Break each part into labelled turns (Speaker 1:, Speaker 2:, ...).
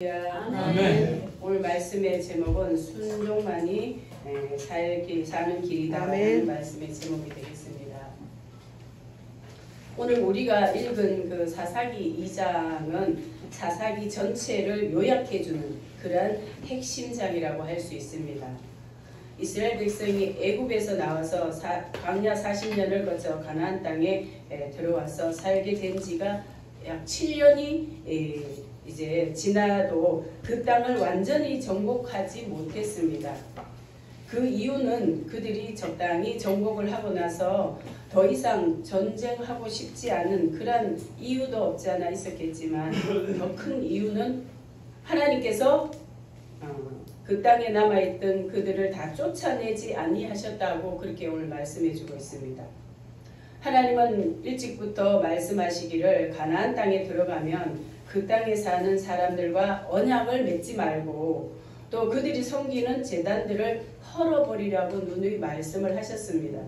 Speaker 1: 아멘.
Speaker 2: 오늘 말씀의 제목은 순종만이 사는 길이다라는 말씀의 제목이 되겠습니다. 오늘 우리가 읽은 그 사사기 2장은 사사기 전체를 요약해주는 그러한 핵심장이라고 할 수 있습니다. 이스라엘 백성이 애굽에서 나와서 광야 40년을 거쳐 가나안 땅에 들어와서 살게 된 지가 약 7년이 이제 지나도 그 땅을 완전히 정복하지 못했습니다. 그 이유는 그들이 적당히 정복을 하고 나서 더 이상 전쟁하고 싶지 않은 그런 이유도 없지 않아 있었겠지만 더 큰 이유는 하나님께서 그 땅에 남아있던 그들을 다 쫓아내지 아니하셨다고 그렇게 오늘 말씀해주고 있습니다. 하나님은 일찍부터 말씀하시기를 가나안 땅에 들어가면 그 땅에 사는 사람들과 언약을 맺지 말고 또 그들이 섬기는 제단들을 헐어버리라고 누누이 말씀을 하셨습니다.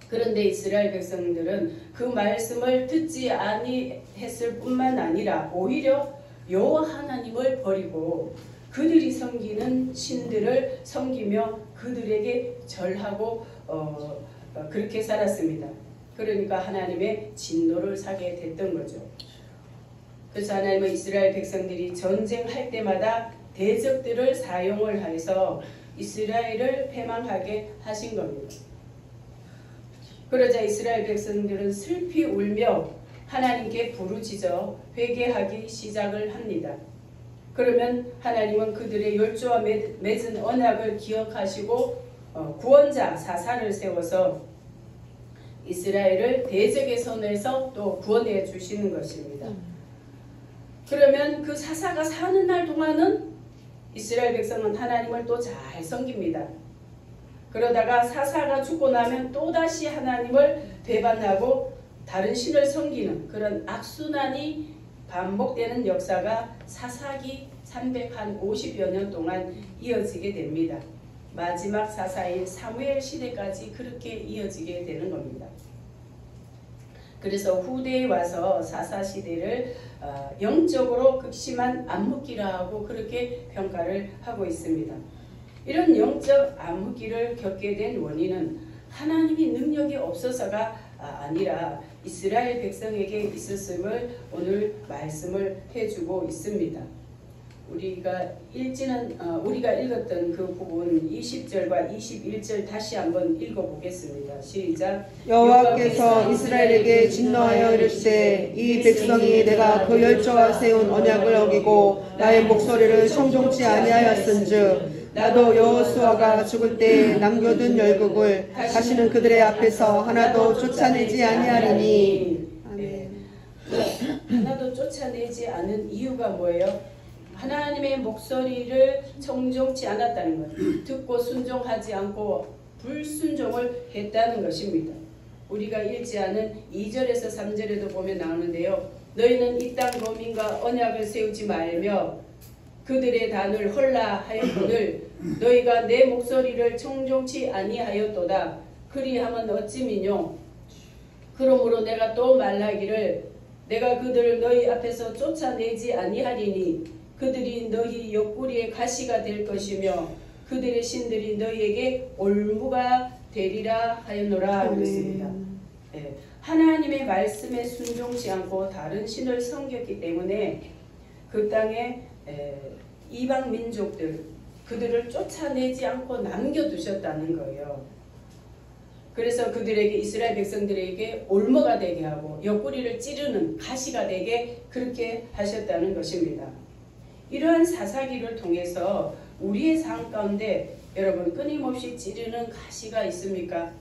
Speaker 2: 그런데 이스라엘 백성들은 그 말씀을 듣지 아니했을 뿐만 아니라 오히려 여호와 하나님을 버리고 그들이 섬기는 신들을 섬기며 그들에게 절하고 그렇게 살았습니다. 그러니까 하나님의 진노를 사게 됐던 거죠. 그래서 하나님은 이스라엘 백성들이 전쟁할 때마다 대적들을 사용을 해서 이스라엘을 패망하게 하신 겁니다. 그러자 이스라엘 백성들은 슬피 울며 하나님께 부르짖어 회개하기 시작을 합니다. 그러면 하나님은 그들의 열조와 맺은 언약을 기억하시고 구원자 사사를 세워서 이스라엘을 대적의 손에서 또 구원해 주시는 것입니다. 그러면 그 사사가 사는 날 동안은 이스라엘 백성은 하나님을 또 잘 섬깁니다. 그러다가 사사가 죽고 나면 또다시 하나님을 배반하고 다른 신을 섬기는 그런 악순환이 반복되는 역사가 사사기 350여 년 동안 이어지게 됩니다. 마지막 사사인 사무엘 시대까지 그렇게 이어지게 되는 겁니다. 그래서 후대에 와서 사사 시대를 영적으로 극심한 암흑기라고 그렇게 평가를 하고 있습니다. 이런 영적 암흑기를 겪게 된 원인은 하나님의 능력이 없어서가 아니라 이스라엘 백성에게 있었음을 오늘 말씀을 해주고 있습니다. 우리가 읽었던 그 부분 20절과 21절 다시 한번 읽어보겠습니다. 시작.
Speaker 3: 여호와께서 이스라엘에게 진노하여 이르시되 이 백성이 내가 그 열조와 세운 언약을 어기고 나의 목소리를 청종치 아니하였은즉 나도 여호수아가 죽을 때 남겨둔 열국을 다시는 그들의 앞에서 하나도 쫓아내지 아니하리니. 아멘.
Speaker 2: 하나도 쫓아내지 않은 이유가 뭐예요? 하나님의 목소리를 청종치 않았다는 것, 듣고 순종하지 않고 불순종을 했다는 것입니다. 우리가 읽지 않은 2절에서 3절에도 보면 나오는데요. 너희는 이 땅 거민과 언약을 세우지 말며 그들의 단을 헐라 하였거늘 너희가 내 목소리를 청종치 아니하였도다. 그리하면 어찌미뇨. 그러므로 내가 또 말하기를 내가 그들을 너희 앞에서 쫓아내지 아니하리니 그들이 너희 옆구리의 가시가 될 것이며 그들의 신들이 너희에게 올무가 되리라 하였노라 그랬습니다. 네. 하나님의 말씀에 순종치 않고 다른 신을 섬겼기 때문에 그 땅에 이방 민족들 그들을 쫓아내지 않고 남겨두셨다는 거예요. 그래서 그들에게 이스라엘 백성들에게 올무가 되게 하고 옆구리를 찌르는 가시가 되게 그렇게 하셨다는 것입니다. 이러한 사사기를 통해서 우리의 삶 가운데 여러분 끊임없이 찌르는 가시가 있습니까?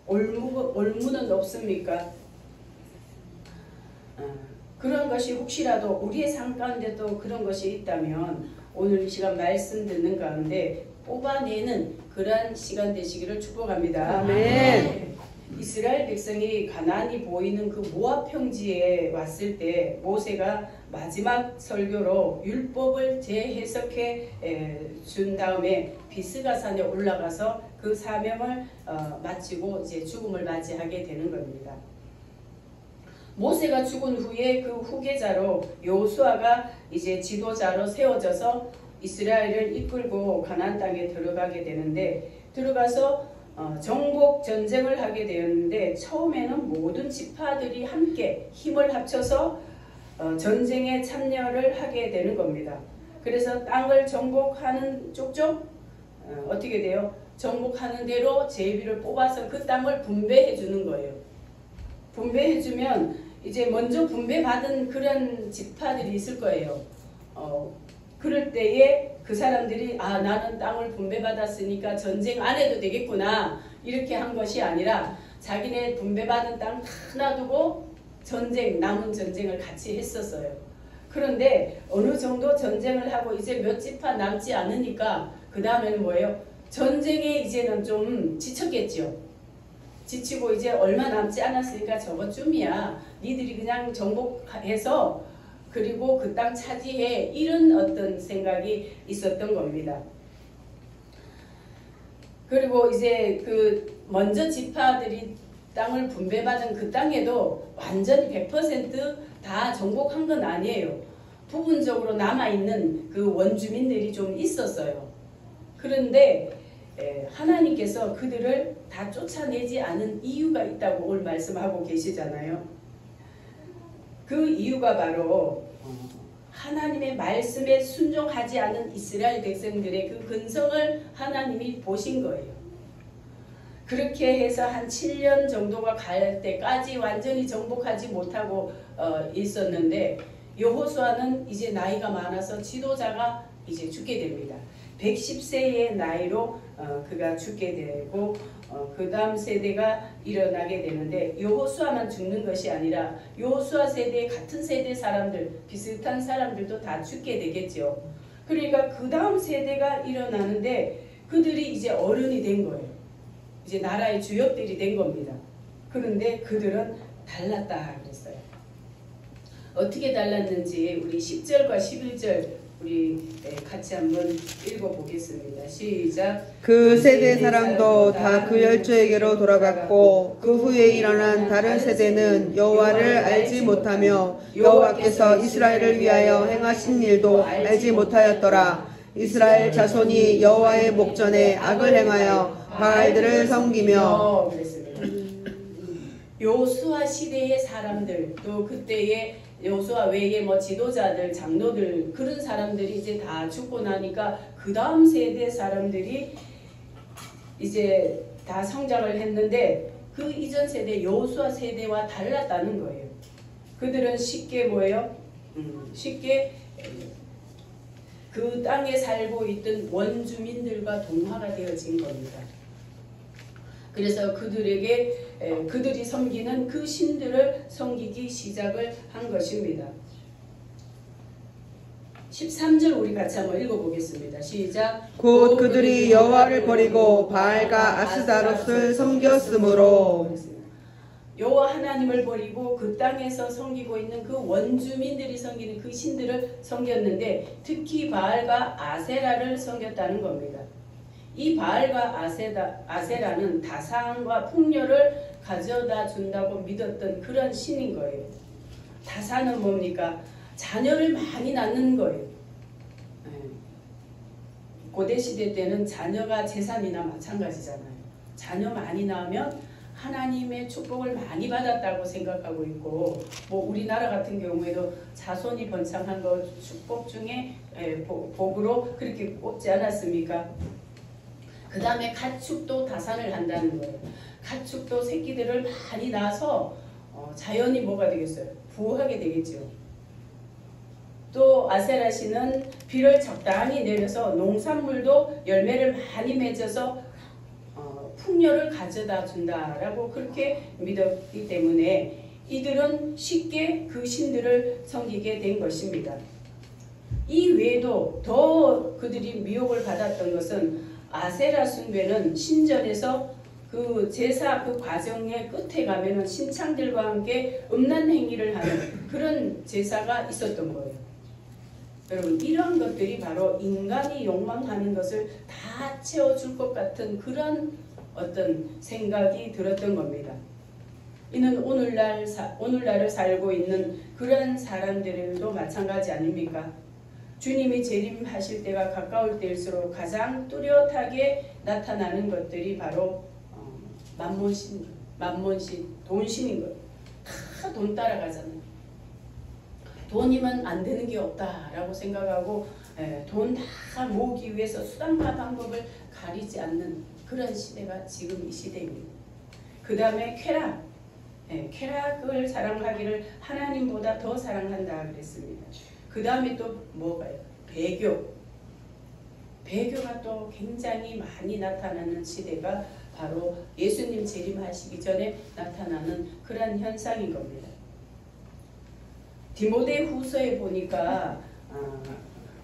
Speaker 2: 올무는 없습니까? 그런 것이 혹시라도 우리의 삶 가운데도 그런 것이 있다면 오늘 이 시간 말씀 듣는 가운데 뽑아내는 그러한 시간 되시기를 축복합니다.
Speaker 3: 아멘.
Speaker 2: 이스라엘 백성이 가나안이 보이는 그 모압 평지에 왔을 때 모세가 마지막 설교로 율법을 재해석해 준 다음에 비스가산에 올라가서 그 사명을 마치고 이제 죽음을 맞이하게 되는 겁니다. 모세가 죽은 후에 그 후계자로 여호수아가 이제 지도자로 세워져서 이스라엘을 이끌고 가나안 땅에 들어가게 되는데, 들어가서 정복 전쟁을 하게 되었는데, 처음에는 모든 지파들이 함께 힘을 합쳐서 전쟁에 참여를 하게 되는 겁니다. 그래서 땅을 정복하는 쪽쪽 어떻게 돼요? 정복하는 대로 제비를 뽑아서 그 땅을 분배해 주는 거예요. 분배해 주면 이제 먼저 분배받은 그런 지파들이 있을 거예요. 그럴 때에 그 사람들이 나는 땅을 분배받았으니까 전쟁 안 해도 되겠구나 이렇게 한 것이 아니라 자기네 분배받은 땅 다 놔두고 남은 전쟁을 같이 했었어요. 그런데 어느 정도 전쟁을 하고 이제 몇 지파 남지 않으니까 그 다음에는 뭐예요? 전쟁에 이제는 좀 지쳤겠죠. 지치고 이제 얼마 남지 않았으니까 저것쯤이야. 니들이 그냥 정복해서 그리고 그 땅 차지해, 이런 어떤 생각이 있었던 겁니다. 그리고 이제 그 먼저 지파들이 땅을 분배받은 그 땅에도 완전히 100% 다 정복한 건 아니에요. 부분적으로 남아있는 그 원주민들이 좀 있었어요. 그런데 하나님께서 그들을 다 쫓아내지 않은 이유가 있다고 오늘 말씀하고 계시잖아요. 그 이유가 바로 하나님의 말씀에 순종하지 않은 이스라엘 백성들의 그 근성을 하나님이 보신 거예요. 그렇게 해서 한 7년 정도가 갈 때까지 완전히 정복하지 못하고 있었는데, 여호수아는 이제 나이가 많아서 지도자가 이제 죽게 됩니다. 110세의 나이로 그가 죽게 되고 그 다음 세대가 일어나게 되는데, 여호수아만 죽는 것이 아니라 여호수아 세대 같은 세대 사람들, 비슷한 사람들도 다 죽게 되겠죠. 그러니까 그 다음 세대가 일어나는데 그들이 이제 어른이 된 거예요. 이제 나라의 주역들이 된 겁니다. 그런데 그들은 달랐다 그랬어요. 어떻게 달랐는지 우리 10절과 11절 우리 같이 한번 읽어보겠습니다. 시작.
Speaker 3: 그 세대 사람도 다 그 열조에게로 돌아갔고 그 후에 일어난 다른 세대는 여호와를 알지 못하며 여호와께서 이스라엘을 위하여 행하신 일도 알지 못하였더라. 이스라엘 자손이 여호와의 목전에 악을 행하여 바알들을 섬기며.
Speaker 2: 여호수아 시대의 사람들, 또 그때의 여호수아 외에 지도자들, 장로들, 그런 사람들이 이제 다 죽고 나니까 그 다음 세대 사람들이 이제 다 성장을 했는데, 그 이전 세대 여호수아 세대와 달랐다는 거예요. 그들은 쉽게 뭐예요? 쉽게 그 땅에 살고 있던 원주민들과 동화가 되어진 겁니다. 그래서 그들이 섬기는 그 신들을 섬기기 시작을 한 것입니다. 13절 우리 같이 한번 읽어보겠습니다. 시작.
Speaker 3: 곧 그들이 여호와를 버리고 바알과 아스다롯을 섬겼으므로.
Speaker 2: 여호와 하나님을 버리고 그 땅에서 섬기고 있는 그 원주민들이 섬기는 그 신들을 섬겼는데, 특히 바알과 아세라를 섬겼다는 겁니다. 이 바알과 아세라는 다산과 풍요를 가져다 준다고 믿었던 그런 신인 거예요. 다산은 뭡니까? 자녀를 많이 낳는 거예요. 고대시대 때는 자녀가 재산이나 마찬가지잖아요. 자녀 많이 낳으면 하나님의 축복을 많이 받았다고 생각하고 있고, 우리나라 같은 경우에도 자손이 번창한 거 축복 중에 복으로 그렇게 꼽지 않았습니까? 그 다음에 가축도 다산을 한다는 거예요. 가축도 새끼들을 많이 낳아서 자연이 뭐가 되겠어요? 부하게 되겠죠. 또 아세라 씨는 비를 적당히 내려서 농산물도 열매를 많이 맺어서 풍요를 가져다 준다라고 그렇게 믿었기 때문에 이들은 쉽게 그 신들을 섬기게 된 것입니다. 이 외에도 더 그들이 미혹을 받았던 것은, 아세라 숭배는 신전에서 그 제사 그 과정의 끝에 가면은 신창들과 함께 음란 행위를 하는 그런 제사가 있었던 거예요. 여러분, 이런 것들이 바로 인간이 욕망하는 것을 다 채워줄 것 같은 그런 어떤 생각이 들었던 겁니다. 이는 오늘날을 살고 있는 그런 사람들도 마찬가지 아닙니까? 주님이 재림하실 때가 가까울 때일수록 가장 뚜렷하게 나타나는 것들이 바로 만몬신, 돈신인 거예요. 다 돈 따라가잖아요. 돈이면 안 되는 게 없다라고 생각하고 돈 다 모으기 위해서 수단과 방법을 가리지 않는 그런 시대가 지금 이 시대입니다. 그 다음에 쾌락. 쾌락을 사랑하기를 하나님보다 더 사랑한다 그랬습니다. 그 다음에 또 뭐가요? 배교. 배교가 또 굉장히 많이 나타나는 시대가 바로 예수님 재림하시기 전에 나타나는 그런 현상인 겁니다. 디모데후서에 보니까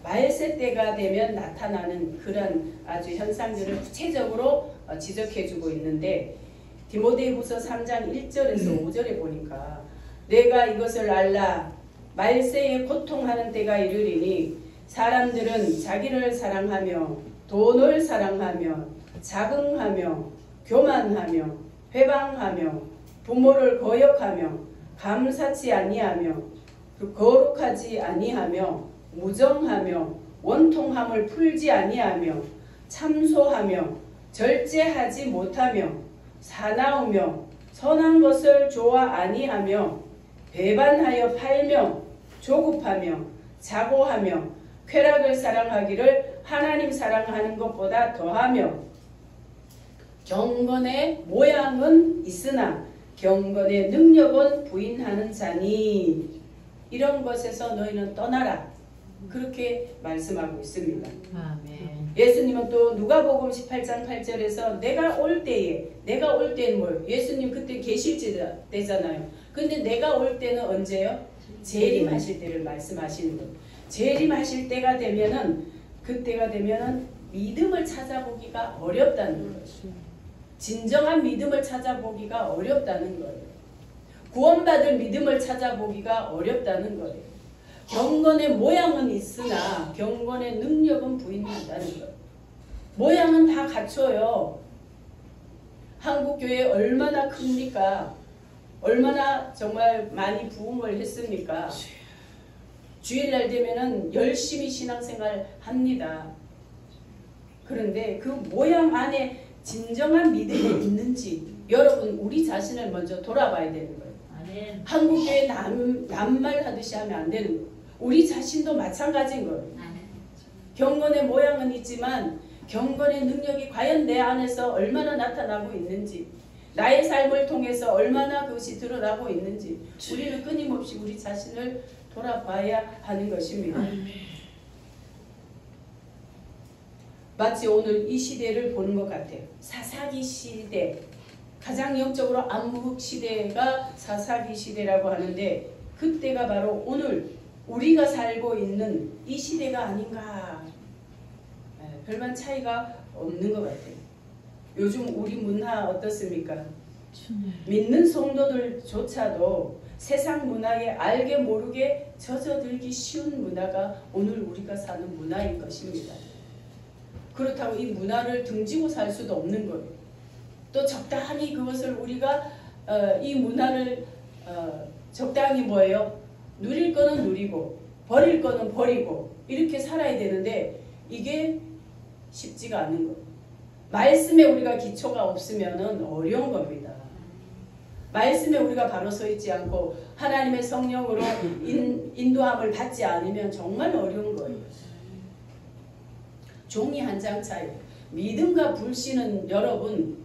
Speaker 2: 말세 때가 되면 나타나는 그런 아주 현상들을 구체적으로 지적해주고 있는데 디모데후서 3장 1절에서 5절에 보니까 내가 이것을 알라 말세에 고통하는 때가 이르리니 사람들은 자기를 사랑하며 돈을 사랑하며 자긍하며 교만하며 회방하며 부모를 거역하며 감사치 아니하며 거룩하지 아니하며 무정하며 원통함을 풀지 아니하며 참소하며 절제하지 못하며 사나우며 선한 것을 좋아 아니하며 배반하여 팔며 조급하며 자고하며 쾌락을 사랑하기를 하나님 사랑하는 것보다 더하며 경건의 모양은 있으나 경건의 능력은 부인하는 자니 이런 것에서 너희는 떠나라. 그렇게 말씀하고 있습니다.
Speaker 1: 아멘.
Speaker 2: 예수님은 또 누가복음 18장 8절에서 내가 올 때는 뭐예요? 예수님 그때 계실 때잖아요. 근데 내가 올 때는 언제요? 재림하실 때를 말씀하시는 거예요. 재림하실 때가 되면은 그때가 되면은 믿음을 찾아보기가 어렵다는 거예요. 진정한 믿음을 찾아보기가 어렵다는 거예요. 구원받을 믿음을 찾아보기가 어렵다는 거예요. 경건의 모양은 있으나 경건의 능력은 부인한다는 거예요. 모양은 다 갖춰요. 한국교회 얼마나 큽니까? 얼마나 정말 많이 부흥을 했습니까? 주일날 되면은 열심히 신앙생활 합니다. 그런데 그 모양 안에 진정한 믿음이 있는지 여러분 우리 자신을 먼저 돌아봐야 되는 거예요.
Speaker 1: 아멘.
Speaker 2: 한국교회 남말하듯이 하면 안 되는 거예요. 우리 자신도 마찬가지인 거예요. 경건의 모양은 있지만 경건의 능력이 과연 내 안에서 얼마나 나타나고 있는지 나의 삶을 통해서 얼마나 그것이 드러나고 있는지 우리는 끊임없이 우리 자신을 돌아봐야 하는 것입니다. 마치 오늘 이 시대를 보는 것 같아요. 사사기 시대, 가장 영적으로 암흑 시대가 사사기 시대라고 하는데 그때가 바로 오늘 우리가 살고 있는 이 시대가 아닌가. 별반 차이가 없는 것 같아요. 요즘 우리 문화 어떻습니까? 믿는 성도들조차도 세상 문화에 알게 모르게 젖어들기 쉬운 문화가 오늘 우리가 사는 문화인 것입니다. 그렇다고 이 문화를 등지고 살 수도 없는 거예요. 또 적당히 그것을 우리가 이 문화를 적당히 뭐예요? 누릴 거는 누리고 버릴 거는 버리고 이렇게 살아야 되는데 이게 쉽지가 않은 거예요. 말씀에 우리가 기초가 없으면 어려운 겁니다. 말씀에 우리가 바로 서 있지 않고 하나님의 성령으로 인도함을 받지 않으면 정말 어려운 거예요. 종이 한 장 차이. 믿음과 불신은 여러분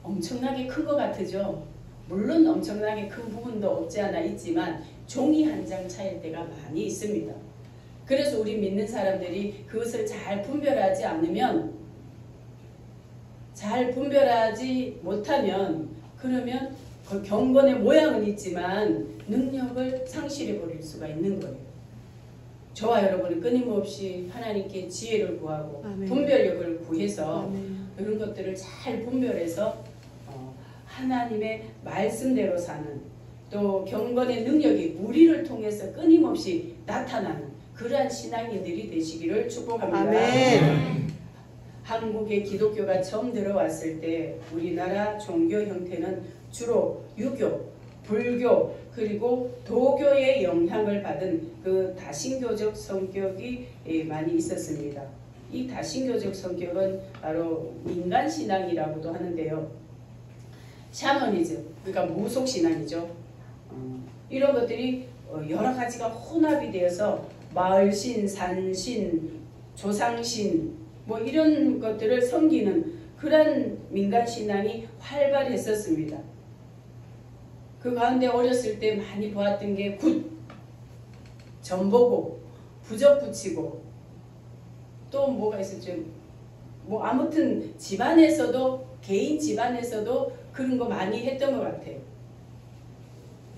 Speaker 2: 엄청나게 큰 것 같으죠. 물론 엄청나게 큰 부분도 없지 않아 있지만 종이 한 장 차일 때가 많이 있습니다. 그래서 우리 믿는 사람들이 그것을 잘 분별하지 못하면 그러면 그 경건의 모양은 있지만 능력을 상실해 버릴 수가 있는 거예요. 저와 여러분은 끊임없이 하나님께 지혜를 구하고
Speaker 3: 아멘.
Speaker 2: 분별력을 구해서
Speaker 3: 아멘.
Speaker 2: 이런 것들을 잘 분별해서 하나님의 말씀대로 사는 또 경건의 능력이 우리를 통해서 끊임없이 나타나는 그러한 신앙인들이 되시기를 축복합니다.
Speaker 3: 아멘.
Speaker 2: 한국에 기독교가 처음 들어왔을 때 우리나라 종교 형태는 주로 유교, 불교 그리고 도교의 영향을 받은 그 다신교적 성격이 많이 있었습니다. 이 다신교적 성격은 바로 민간신앙이라고도 하는데요. 샤머니즘, 그러니까 무속신앙이죠. 이런 것들이 여러 가지가 혼합이 되어서 마을신, 산신, 조상신 뭐 이런 것들을 섬기는 그런 민간신앙이 활발했었습니다. 그 가운데 어렸을 때 많이 보았던 게 굿, 전보고, 부적 붙이고 또 뭐가 있었죠? 뭐 아무튼 집안에서도 개인 집안에서도 그런 거 많이 했던 것 같아요.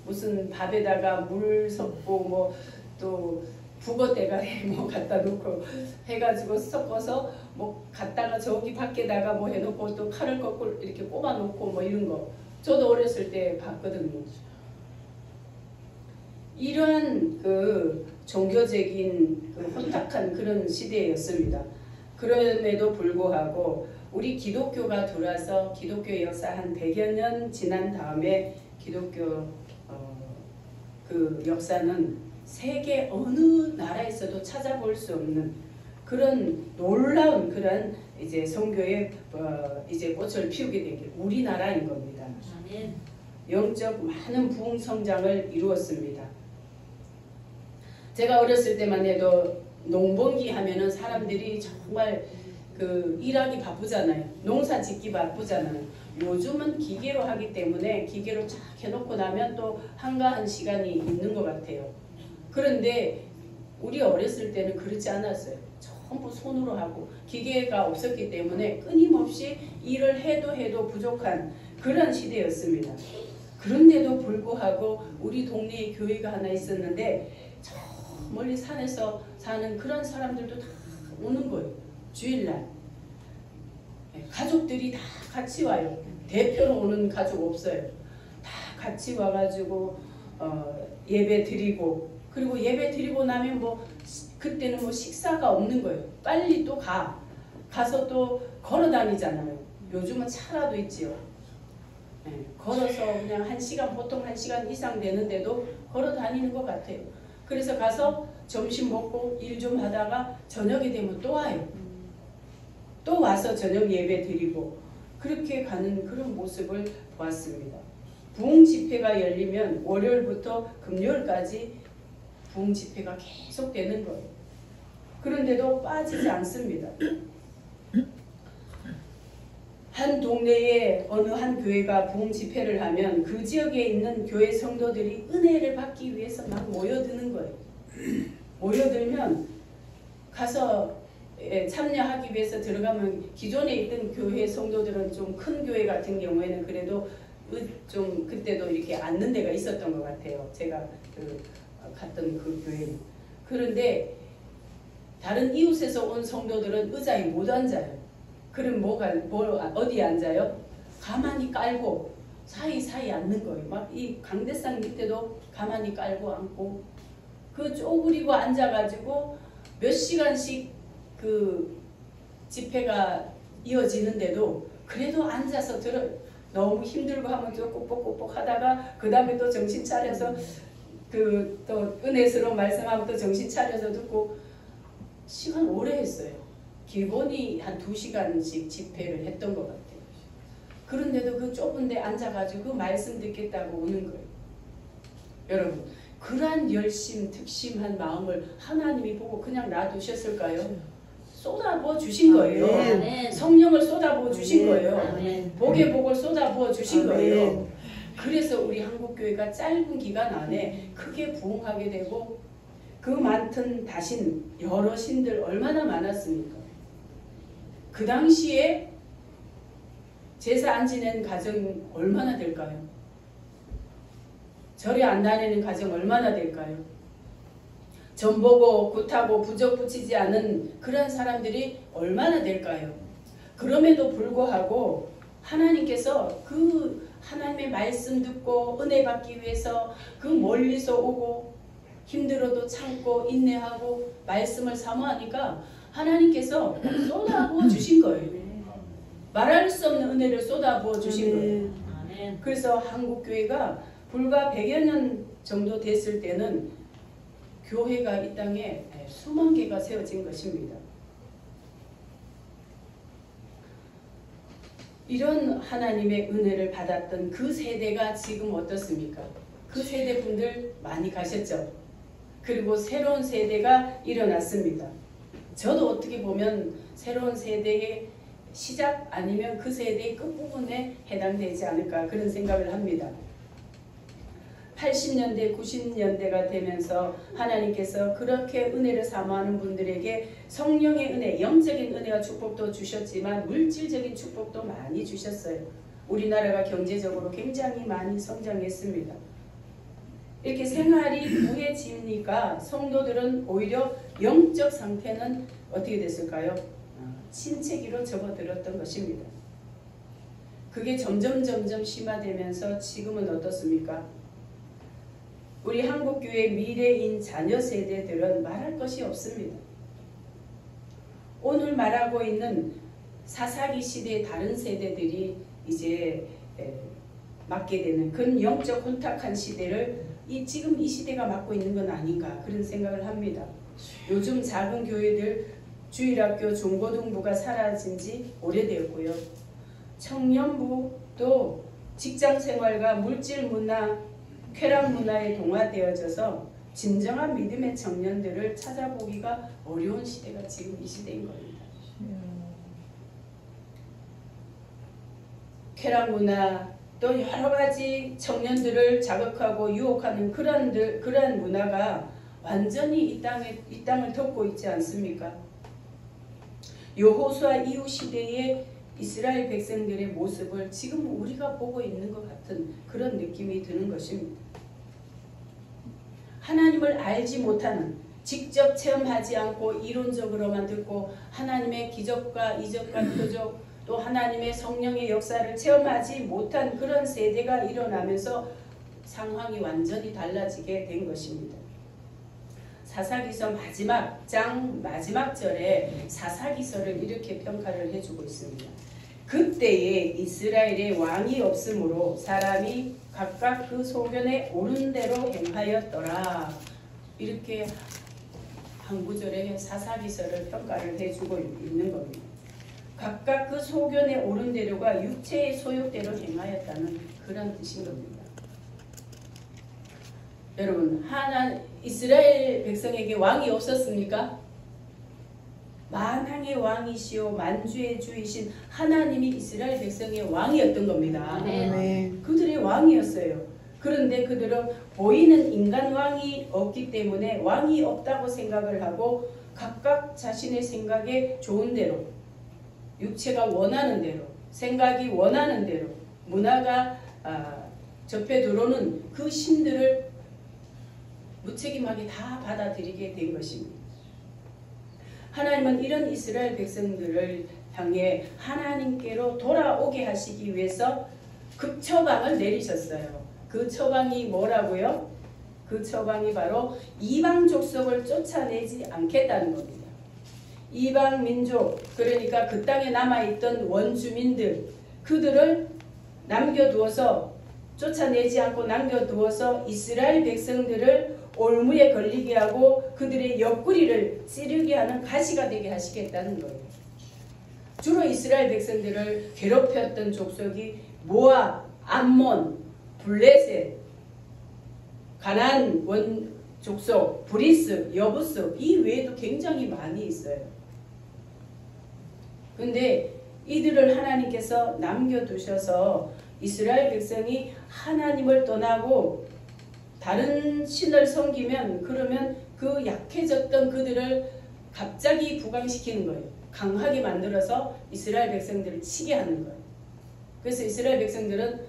Speaker 2: 무슨 밥에다가 물 섞고 뭐 또 북어 대가리 뭐 갖다 놓고 해가지고 섞어서 뭐 갖다가 저기 밖에다가 뭐 해놓고 또 칼을 거꾸로 이렇게 꼽아 놓고 뭐 이런 거 저도 어렸을 때 봤거든요. 이러한 그 종교적인 그 혼탁한 그런 시대였습니다. 그럼에도 불구하고 우리 기독교가 들어와서 기독교 역사 한 100여 년 지난 다음에 기독교 그 역사는 세계 어느 나라에서도 찾아볼 수 없는 그런 놀라운 그런 이제 선교의 이제 꽃을 피우게 된 게 우리나라인 겁니다.
Speaker 1: 아멘.
Speaker 2: 영적 많은 부흥 성장을 이루었습니다. 제가 어렸을 때만 해도 농번기 하면은 사람들이 정말 그 일하기 바쁘잖아요. 농사 짓기 바쁘잖아요. 요즘은 기계로 하기 때문에 기계로 쫙 해놓고 나면 또 한가한 시간이 있는 것 같아요. 그런데 우리 어렸을 때는 그렇지 않았어요. 전부 손으로 하고 기계가 없었기 때문에 끊임없이 일을 해도 부족한 그런 시대였습니다. 그런데도 불구하고 우리 동네에 교회가 하나 있었는데 저 멀리 산에서 사는 그런 사람들도 다 오는 거예요. 주일날. 가족들이 다 같이 와요. 대표로 오는 가족 없어요. 다 같이 와가지고 예배 드리고 그리고 예배 드리고 나면 뭐 그때는 뭐 식사가 없는 거예요. 빨리 또 가서 또 걸어 다니잖아요. 요즘은 차라도 있지요. 네, 걸어서 그냥 1시간 보통 1시간 이상 되는데도 걸어 다니는 것 같아요. 그래서 가서 점심 먹고 일 좀 하다가 저녁이 되면 또 와요. 또 와서 저녁 예배 드리고 그렇게 가는 그런 모습을 보았습니다. 부흥 집회가 열리면 월요일부터 금요일까지 부흥 집회가 계속 되는 거예요. 그런데도 빠지지 않습니다. 한 동네에 어느 한 교회가 부흥 집회를 하면 그 지역에 있는 교회 성도들이 은혜를 받기 위해서 막 모여드는 거예요. 모여들면 가서 참여하기 위해서 들어가면 기존에 있던 교회 성도들은 좀 큰 교회 같은 경우에는 그래도 좀 그때도 이렇게 앉는 데가 있었던 것 같아요. 제가 갔던 그 교회는. 그런데 다른 이웃에서 온 성도들은 의자에 못 앉아요. 그럼 어디에 앉아요? 가만히 깔고 사이사이 앉는 거예요. 막 이 강대상 밑에도 가만히 깔고 앉고 그 쪼그리고 앉아가지고 몇 시간씩 그 집회가 이어지는데도 그래도 앉아서 너무 힘들고 하면 또 꼭꼭꼭꼭 하다가 그 다음에 또 정신 차려서 또 은혜스러운 말씀하면 또 정신 차려서 듣고 시간 오래 했어요. 기본이 한 2시간씩 집회를 했던 것 같아요. 그런데도 그 좁은 데 앉아가지고 그 말씀 듣겠다고 오는 거예요. 여러분 그러한 열심, 특심한 마음을 하나님이 보고 그냥 놔두셨을까요? 쏟아부어 주신 거예요.
Speaker 1: 아멘.
Speaker 2: 성령을 쏟아부어 주신 거예요.
Speaker 1: 아멘.
Speaker 2: 복의 복을 쏟아부어 주신
Speaker 3: 아멘.
Speaker 2: 거예요. 그래서 우리 한국교회가 짧은 기간 안에 크게 부흥하게 되고 그 많던 다신 여러 신들 얼마나 많았습니까? 그 당시에 제사 안 지낸 가정이 얼마나 될까요? 절에 안 다니는 가정 얼마나 될까요? 전보고 굿하고 부적 붙이지 않은 그런 사람들이 얼마나 될까요? 그럼에도 불구하고 하나님께서 그 하나님의 말씀 듣고 은혜 받기 위해서 그 멀리서 오고 힘들어도 참고 인내하고 말씀을 사모하니까 하나님께서 쏟아부어 주신 거예요. 말할 수 없는 은혜를 쏟아부어 주신 거예요.
Speaker 1: 아멘.
Speaker 2: 그래서 한국교회가 불과 100여 년 정도 됐을 때는 교회가 이 땅에 수만 개가 세워진 것입니다. 이런 하나님의 은혜를 받았던 그 세대가 지금 어떻습니까? 그 세대 분들 많이 가셨죠. 그리고 새로운 세대가 일어났습니다. 저도 어떻게 보면 새로운 세대의 시작 아니면 그 세대의 끝부분에 해당되지 않을까 그런 생각을 합니다. 80년대, 90년대가 되면서 하나님께서 그렇게 은혜를 사모하는 분들에게 성령의 은혜, 영적인 은혜와 축복도 주셨지만 물질적인 축복도 많이 주셨어요. 우리나라가 경제적으로 굉장히 많이 성장했습니다. 이렇게 생활이 부해지니까 성도들은 오히려 영적 상태는 어떻게 됐을까요? 침체기로 접어들었던 것입니다. 그게 점점 심화되면서 지금은 어떻습니까? 우리 한국교회 미래인 자녀 세대들은 말할 것이 없습니다. 오늘 말하고 있는 사사기 시대의 다른 세대들이 이제 맡게 되는 그런 영적 혼탁한 시대를 지금 이 시대가 맡고 있는 건 아닌가 그런 생각을 합니다. 요즘 작은 교회들 주일학교 중고등부가 사라진 지 오래되었고요. 청년부도 직장생활과 물질문화, 쾌락문화에 동화되어져서 진정한 믿음의 청년들을 찾아보기가 어려운 시대가 지금 이 시대인 겁니다. 쾌락문화 또 여러가지 청년들을 자극하고 유혹하는 그러한 문화가 완전히 이 땅을 덮고 있지 않습니까? 여호수아 이후 시대의 이스라엘 백성들의 모습을 지금 우리가 보고 있는 것 같은 그런 느낌이 드는 것입니다. 하나님을 알지 못하는, 직접 체험하지 않고 이론적으로만 듣고 하나님의 기적과 이적과 표적 또 하나님의 성령의 역사를 체험하지 못한 그런 세대가 일어나면서 상황이 완전히 달라지게 된 것입니다. 사사기서 마지막 장 마지막 절에 사사기서를 이렇게 평가를 해주고 있습니다. 그때에 이스라엘에 왕이 없으므로 사람이 각각 그 소견에 옳은 대로 행하였더라. 이렇게 한 구절에 사사기서를 평가를 해주고 있는 겁니다. 각각 그 소견에 옳은 대로가 육체의 소욕대로 행하였다는 그런 뜻인 겁니다. 여러분, 이스라엘 백성에게 왕이 없었습니까? 만왕의 왕이시오 만주의 주이신 하나님이 이스라엘 백성의 왕이었던 겁니다. 그들의 왕이었어요. 그런데 그들은 보이는 인간 왕이 없기 때문에 왕이 없다고 생각을 하고 각각 자신의 생각에 좋은 대로, 육체가 원하는 대로, 생각이 원하는 대로 문화가 접해 들어오는 그 신들을 무책임하게 다 받아들이게 된 것입니다. 하나님은 이런 이스라엘 백성들을 향해 하나님께로 돌아오게 하시기 위해서 급처방을 내리셨어요. 그 처방이 뭐라고요? 그 처방이 바로 이방 족속을 쫓아내지 않겠다는 겁니다. 이방 민족, 그러니까 그 땅에 남아있던 원주민들, 그들을 남겨두어서, 쫓아내지 않고 남겨두어서 이스라엘 백성들을 올무에 걸리게 하고 그들의 옆구리를 찌르게 하는 가시가 되게 하시겠다는 거예요. 주로 이스라엘 백성들을 괴롭혔던 족속이 모압, 암몬, 블레셋, 가나안 원 족속, 브리스, 여부스, 이 외에도 굉장히 많이 있어요. 근데 이들을 하나님께서 남겨두셔서 이스라엘 백성이 하나님을 떠나고 다른 신을 섬기면, 그러면 그 약해졌던 그들을 갑자기 부강시키는 거예요. 강하게 만들어서 이스라엘 백성들을 치게 하는 거예요. 그래서 이스라엘 백성들은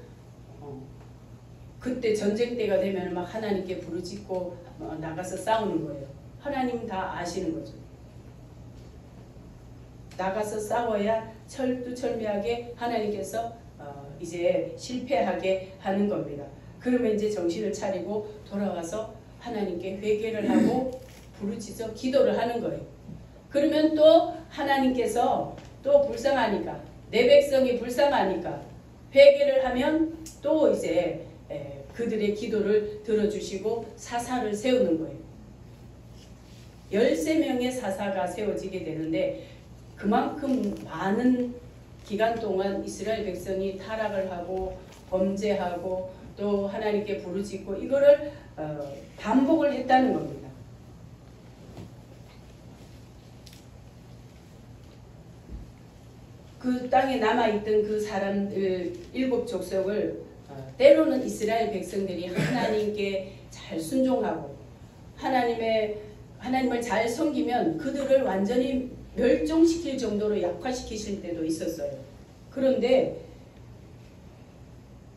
Speaker 2: 그때 전쟁 때가 되면 막 하나님께 부르짖고 나가서 싸우는 거예요. 하나님 다 아시는 거죠. 나가서 싸워야 철두철미하게 하나님께서 이제 실패하게 하는 겁니다. 그러면 이제 정신을 차리고 돌아와서 하나님께 회개를 하고 부르짖어 기도를 하는 거예요. 그러면 또 하나님께서 또 불쌍하니까, 내 백성이 불쌍하니까 회개를 하면 또 이제 그들의 기도를 들어주시고 사사를 세우는 거예요. 13명의 사사가 세워지게 되는데 그만큼 많은 기간 동안 이스라엘 백성이 타락을 하고 범죄하고 또 하나님께 부르짖고 이거를 반복을 했다는 겁니다. 그 땅에 남아있던 그 사람들 7족속을 때로는 이스라엘 백성들이 하나님께 잘 순종하고 하나님을 잘 섬기면 그들을 완전히 멸종시킬 정도로 약화시키실 때도 있었어요. 그런데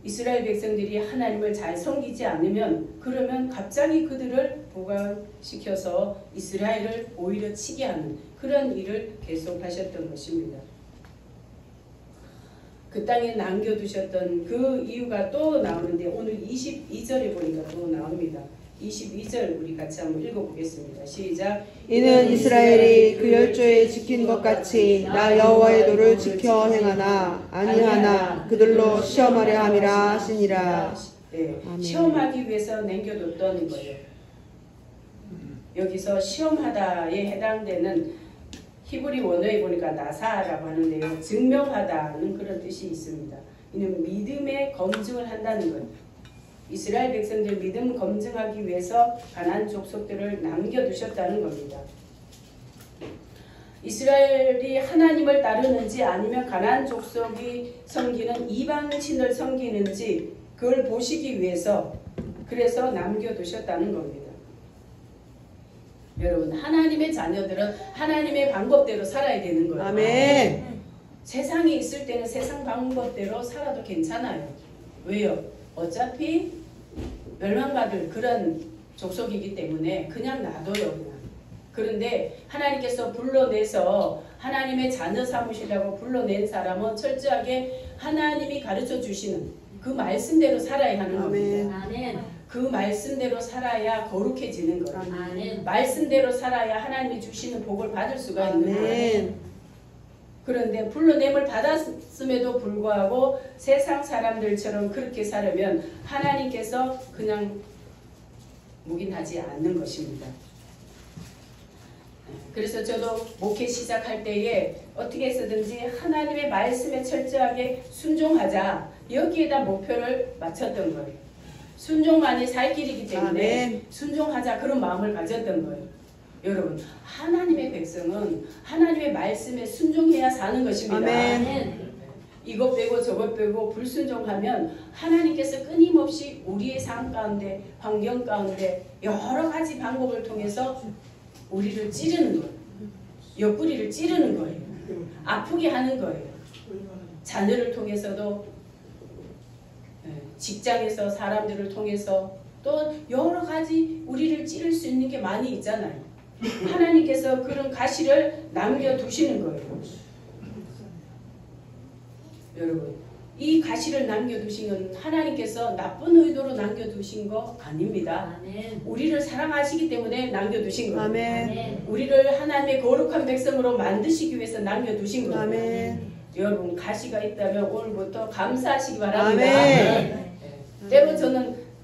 Speaker 2: 이스라엘 백성들이 하나님을 잘 섬기지 않으면 그러면 갑자기 그들을 부강시켜서 이스라엘을 오히려 치게 하는 그런 일을 계속하셨던 것입니다. 그 땅에 남겨두셨던 그 이유가 또 나오는데 오늘 22절에 보니까 또 나옵니다. 22절 우리 같이 한번 읽어보겠습니다. 시작.
Speaker 3: 이는 이스라엘이 그 열조에 지킨 것 같이 나 여호와의 도를 지켜 행하나 아니하나 그들로 시험하려 함이라 하시니라.
Speaker 2: 네, 시험하기 위해서 남겨뒀던 거예요. 여기서 시험하다에 해당되는 히브리 원어에 보니까 나사라고 하는데요. 증명하다는 그런 뜻이 있습니다. 이는 믿음의 검증을 한다는 거예요. 이스라엘 백성들 믿음 검증하기 위해서 가나안 족속들을 남겨두셨다는 겁니다. 이스라엘이 하나님을 따르는지 아니면 가나안 족속이 섬기는 이방신을 섬기는지 그걸 보시기 위해서 그래서 남겨두셨다는 겁니다. 여러분 하나님의 자녀들은 하나님의 방법대로 살아야 되는 거예요.
Speaker 3: 아멘.
Speaker 2: 세상에 있을 때는 세상 방법대로 살아도 괜찮아요. 왜요? 어차피 멸망받을 그런 족속이기 때문에 그냥 놔둬요. 그냥. 그런데 하나님께서 불러내서 하나님의 자녀 삼으시라고 불러낸 사람은 철저하게 하나님이 가르쳐 주시는 그 말씀대로 살아야 하는 겁니다.
Speaker 1: 아멘.
Speaker 2: 그 말씀대로 살아야 거룩해지는 거예요.
Speaker 1: 아멘.
Speaker 2: 말씀대로 살아야 하나님이 주시는 복을 받을 수가 있는 거예요.
Speaker 3: 아멘.
Speaker 2: 그런데 불러냄을 받았음에도 불구하고 세상 사람들처럼 그렇게 살으면 하나님께서 그냥 묵인하지 않는 것입니다. 그래서 저도 목회 시작할 때에 어떻게 해서든지 하나님의 말씀에 철저하게 순종하자 여기에다 목표를 맞췄던 거예요. 순종만이 살 길이기 때문에
Speaker 3: 아멘.
Speaker 2: 순종하자 그런 마음을 가졌던 거예요. 여러분 하나님의 백성은 하나님의 말씀에 순종해야 사는 것입니다.
Speaker 3: 아멘.
Speaker 2: 이것 빼고 저것 빼고 불순종하면 하나님께서 끊임없이 우리의 삶 가운데 환경 가운데 여러 가지 방법을 통해서 우리를 찌르는 거예요. 옆구리를 찌르는 거예요. 아프게 하는 거예요. 자녀를 통해서도 직장에서 사람들을 통해서 또 여러 가지 우리를 찌를 수 있는 게 많이 있잖아요. 하나님께서 그런 가시를 남겨두시는 거예요. 여러분 이 가시를 남겨두신 건 하나님께서 나쁜 의도로 남겨두신 거 아닙니다.
Speaker 1: 아멘.
Speaker 2: 우리를 사랑하시기 때문에 남겨두신 거예요.
Speaker 3: 아멘.
Speaker 2: 우리를 하나님의 거룩한 백성으로 만드시기 위해서 남겨두신 거예요.
Speaker 3: 아멘.
Speaker 2: 여러분 가시가 있다면 오늘부터 감사하시기 바랍니다.
Speaker 3: 아멘.
Speaker 2: 때로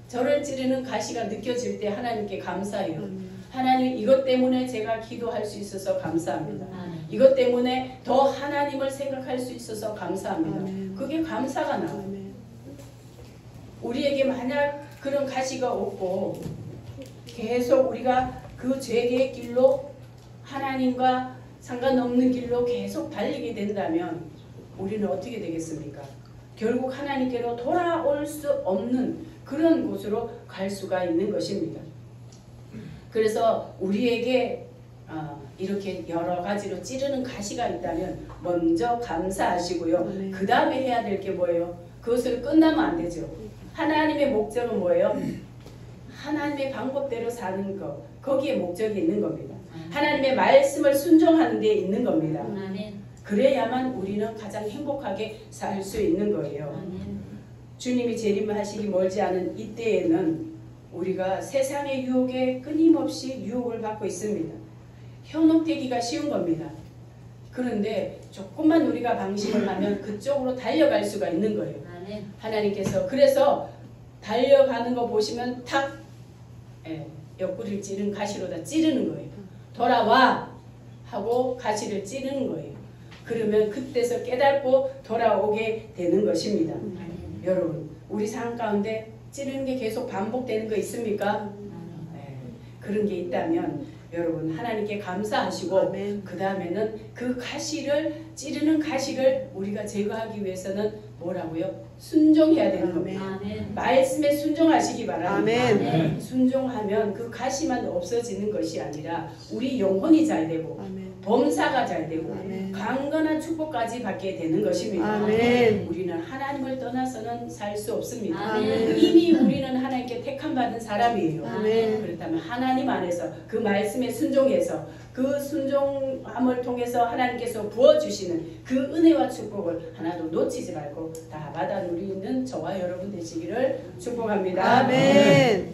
Speaker 2: 저를 찌르는 가시가 느껴질 때 하나님께 감사해요. 하나님 이것 때문에 제가 기도할 수 있어서 감사합니다. 이것 때문에 더 하나님을 생각할 수 있어서 감사합니다.
Speaker 3: 아멘.
Speaker 2: 그게 감사가 나와요.
Speaker 3: 아멘.
Speaker 2: 우리에게 만약 그런 가시가 없고 계속 우리가 그 죄의 길로 하나님과 상관없는 길로 계속 달리게 된다면 우리는 어떻게 되겠습니까? 결국 하나님께로 돌아올 수 없는 그런 곳으로 갈 수가 있는 것입니다. 그래서 우리에게 이렇게 여러 가지로 찌르는 가시가 있다면 먼저 감사하시고요. 그 다음에 해야 될 게 뭐예요? 그것으로 끝나면 안 되죠. 하나님의 목적은 뭐예요? 하나님의 방법대로 사는 것. 거기에 목적이 있는 겁니다. 하나님의 말씀을 순종하는 데 있는 겁니다. 그래야만 우리는 가장 행복하게 살 수 있는 거예요. 주님이 재림하시기 멀지 않은 이때에는 우리가 세상의 유혹에 끊임없이 유혹을 받고 있습니다. 현혹되기가 쉬운 겁니다. 그런데 조금만 우리가 방심을 하면 그쪽으로 달려갈 수가 있는 거예요. 하나님께서 그래서 달려가는 거 보시면 탁 옆구리를 찌른 가시로다 찌르는 거예요. 돌아와 하고 가시를 찌르는 거예요. 그러면 그때서 깨닫고 돌아오게 되는 것입니다. 여러분 우리 삶 가운데 찌르는 게 계속 반복되는 거 있습니까? 그런 게 있다면 여러분 하나님께 감사하시고 그 다음에는 그 가시를 찌르는 가시를 우리가 제거하기 위해서는 뭐라고요? 순종해야 되는 겁니다. 말씀에 순종하시기 바랍니다. 순종하면 그 가시만 없어지는 것이 아니라 우리 영혼이 잘 되고 범사가 잘 되고 강건한 축복까지 받게 되는 것입니다. 우리는 하나님을 떠나서는 살 수 없습니다. 이미 우리는 하나님께 택함받은 사람이에요. 그렇다면 하나님 안에서 그 말씀에 순종해서 그 순종함을 통해서 하나님께서 부어주시는 그 은혜와 축복을 하나도 놓치지 말고 다 받아 누리는 저와 여러분 되시기를 축복합니다.
Speaker 3: 아멘.